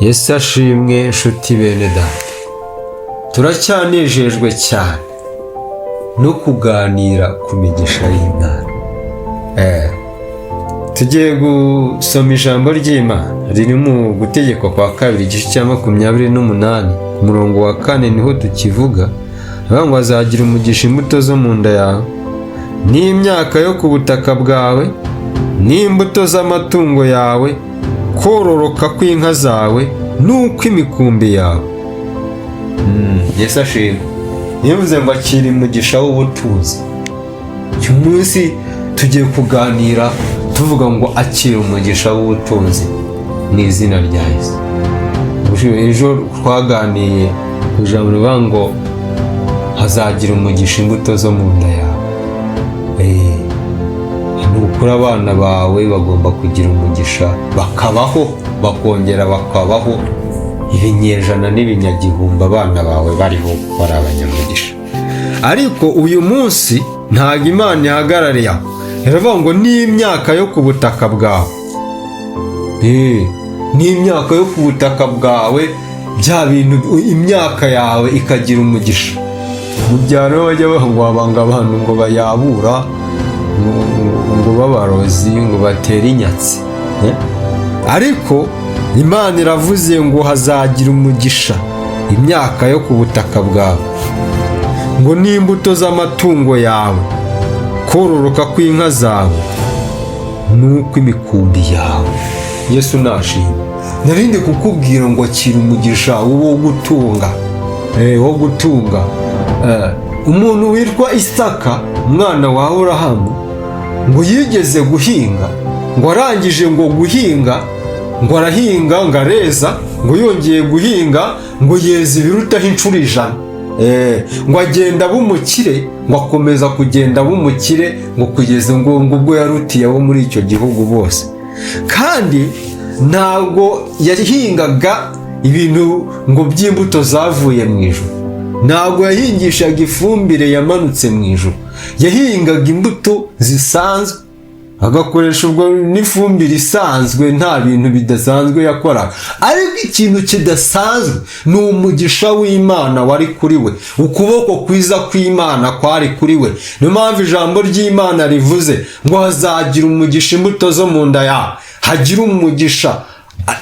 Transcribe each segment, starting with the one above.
Yesu ashimwe nshuti bene data, turacyanejejwe cyane no kuganira ku migisha y'Imana. Tugiye gusoma ijambo ry'Imana riri mu Gutegeka Kwa Kabiri igice cya 28 ku murongo wa 4 niho tukivuga ngo hazagira umugisha imbuto zo mu nda yawe n'imyaka yo ku butaka bwawe n'imbuto z'amatungo yawe, kororoka kw'inka zawe nuko imikumbi yawe. Yesu ashimwe. Yavuze ngo akira umugisha w'ubutunzi. Uyu munsi tugiye kuganira tuvuga ngo akira umugisha w'ubutunzi mu izina rya Yesu. Ejo twaganiye ku ijambo rivuga ngo hazagira umugisha imbuto zo mu nda yawe. Nukuri abana bawe bagomba kugira umugisha, bakabaho, bakongera bakabaho ibinyejana n'ibinyagihumbi abana bawe bariho bari abanyamugisha. Ariko uyu munsi ntabwo Imana ihagarariye aho. Iravuga ngo n'imyaka yo ku butaka bwawe. N'imyaka yo ku butaka bwawe, bya bintu imyaka yawe ikagira umugisha. Mu byaro bajya bahangwabanga abantu ngo bayabura, ngo babarozi, ngo batere inyatsi. Ariko Imana iravuze ngo hazagira umugisha imyaka yo ku butaka bwawe, ngo n'imbuto z'amatungo yawe, kororoka kw'inka zawe nuko imikumbi yawe. Yesu nashimye. Narinde kukubwira ngo akira umugisha wo gutunga, wo gutunga. Umuntu witwa Isaka, umwana wa Aburahamu, ngo yigeze guhinga, ngo arangije ngo guhinga, ngo arahinga, ngo areza, ngo yongeye guhinga, ngo yeza ibirutaho inshuro 100. Ngo agenda b'umukire, ngo akomeza kugenda b'umukire, ngo kugeza ngo ubwo yarutiye abo muri icyo gihugu bose. Kandi ntabwo yahingaga ibintu ngo by'imbuto zavuye mu ijuru, ntabwo yahingishaga ifumbire yamanutse mu ijuru, yahingaga imbuto zisanzwe, agakoresha ubwo n'ifumbire isanzwe, nta bintu bidasanzwe yakoraga. Ariko ikintu kidasanzwe ni umugisha w'Imana wari kuri we, ukuboko kwiza kw'Imana kwari kuri we. Niyo mpamvu ijambo ry'Imana rivuze ngo hazagira umugisha imbuto zo mu nda yawe, hagira umugisha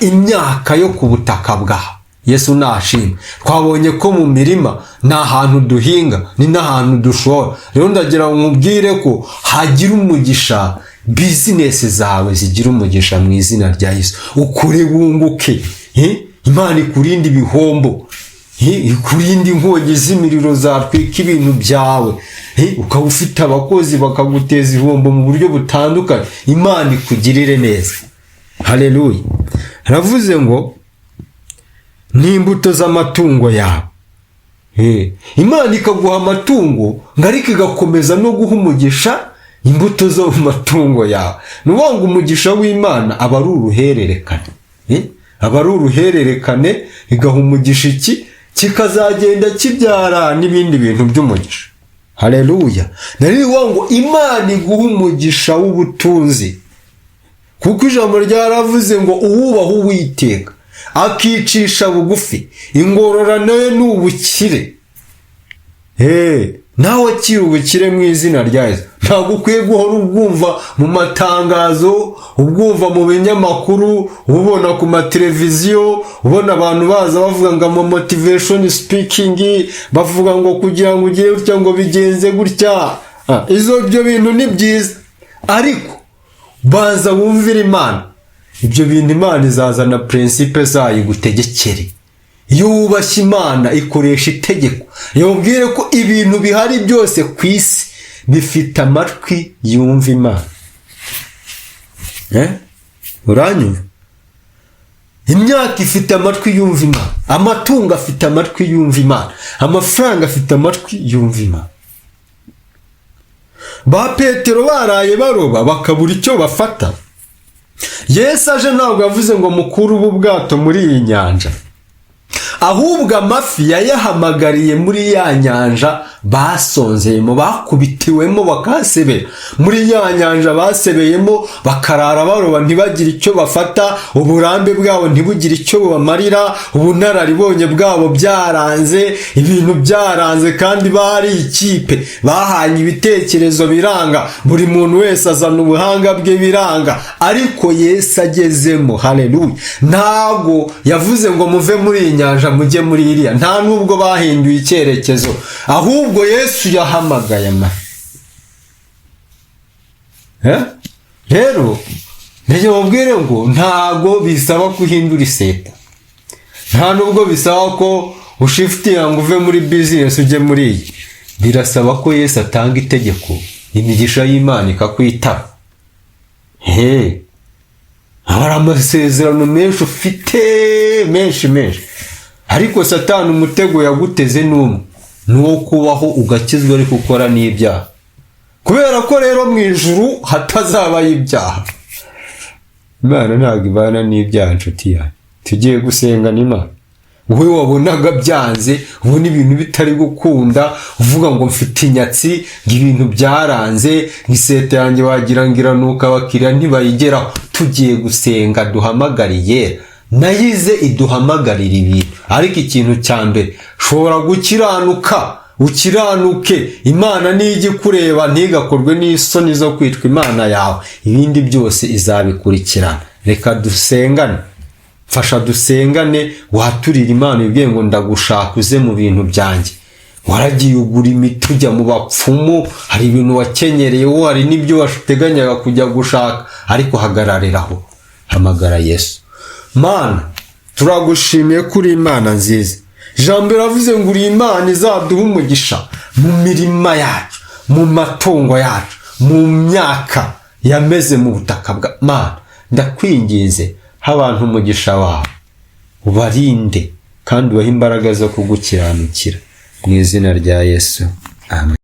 imyaka yo ku butaka bwawe. Yesu nashimwe. Twabonye ko mu mirima ni ahantu duhinga, ni n'ahantu dushora. Rero ndagira ngo nkubwire ko hagira umugisha, bizinesi zawe zigira umugisha mu izina rya Yesu. Ukure wunguke, Imana ikurinde ibihombo, ikurinde inkongi z'imiriro zatwika ibintu byawe, ukaba ufite abakozi bakaguteza ibihombo mu buryo butandukanye. Imana ikugirire neza. Haleluya. Ravuze ngo n'imbuto z'amatungo yawe. Imana ikaguha amatungo, ngo ariko igakomeza no guha umugisha imbuto zo mu matungo yawe. Nuvuga ngo umugisha w'Imana aba ari uruhererekane. Aba ari uruhererekane, igaha umugisha iki kikazagenda kibyara n'ibindi bintu by'umugisha. Haleluya. Narivuga ngo Imana iguha umugisha w'ubutunzi, kuko ijambo ryaravuze ngo uwubaha Uwiteka akicisha bugufi, ingororano ye ni ubukire. Nawe akira ubukire mu izina rya Yesu. Ntabwo ukwiye guhora ubwumva mu matangazo, ubwumva mu binyamakuru, ubona ku mateleviziyo, ubona abantu baza bavuga ngo ama motivation speaking, bavuga ngo kugira ngo ugire gutya ngo bigenze gutya. Ibyo bintu ni byiza, ariko baza wumvira Imana. Ibyo bintu Imana izazana principe zayo igutegekere. Iyo wubashye Imana ikoresha itegeko, yabwire ko ibintu bihari byose ku isi bifite amatwi yumva Imana. Uranyumva? Imyaka ifite amatwi yumva Imana, amatungo afite amatwi yumva Imana, amafaranga afite amatwi yumva Imana. Ba Petero baraye baroba bakabura icyo bafata. Yesu aje ntabwo yavuze ngo mukuru ubu bwato muri iyi nyanja, ahubwo amafi yayahamagariye muri ya nyanja basonzeyemo, bakubitiwemo bakahasebera. Muri ya nyanja basebeyemo bakarara baroba ntibagire icyo bafata, uburambe bwabo ntibugire icyo bubamarira, ubunararibonye bwabo byaranze, ibintu byaranze, kandi bari ikipe bahanye ibitekerezo biranga, buri muntu wese azana ubuhanga bwe biranga. Ariko Yesu agezemo, haleluya, ntabwo yavuze ngo muve muri iyi nyanja mujye muri iriya, nta nubwo bahinduye icyerekezo, ahubwo Yesu yahamagaye amafi. Rero nijye mubwire ngo ntago bisaba kuhindura iseta, nta nubwo bisaba ko ushiftinga ngo uve muri business ujye muri iyi. Birasaba ko Yesu atanga itegeko, imigisha y'Imana ikakwitaba. Hari amasezerano menshi ufite, menshi, ariko Satani umutego yaguteze n'umwe, nuwo kubaho ugakizwa ariko ukora n'ibyaha. Kubera ko rero mu ijuru hatazabayo ibyaha. Imana ntabwo ibana n'ibyaha, nshuti yanjye. Tugiye gusengana Imana. Wowe wabonaga byanze, ubona ibintu bitari gukunda, uvuga ngo mfite inyatsi, ibintu byaranze, nk'iseta yanjye wagira ngo iranuka, abakiriya ntibayigeraho. Tugiye gusenga, duhamagariye, nayize iduhamagarira ibintu. Ariko ikintu cya mbere, shobora gukiranuka, ukiranuke, Imana nijye kureba ntigakorwe n'isoni zo kwitwa Imana yawe, ibindi byose izabikurikirana. Reka dusengane, fasha dusengane, waturira Imana ibwiye ngo ndagushaka uze mu bintu byanjye. Waragiye ugura imiti ujya mu bapfumu, hari ibintu wakenyereyeho, hari n'ibyo wateganyaga kujya gushaka, ariko hagarariraho, hamagara Yesu. Mana, turagushimiye kuri Imana nziza. Ijambo riravuze ngo uri Imana izaduha umugisha mu mirima yacu, mu matungo yacu, mu myaka yameze mu butaka bwa Mana. Ndakwinginze, abantu umugisha wawe ubarinde kandi ubahe imbaraga zo kugukiranukira, mu izina rya Yesu, amen.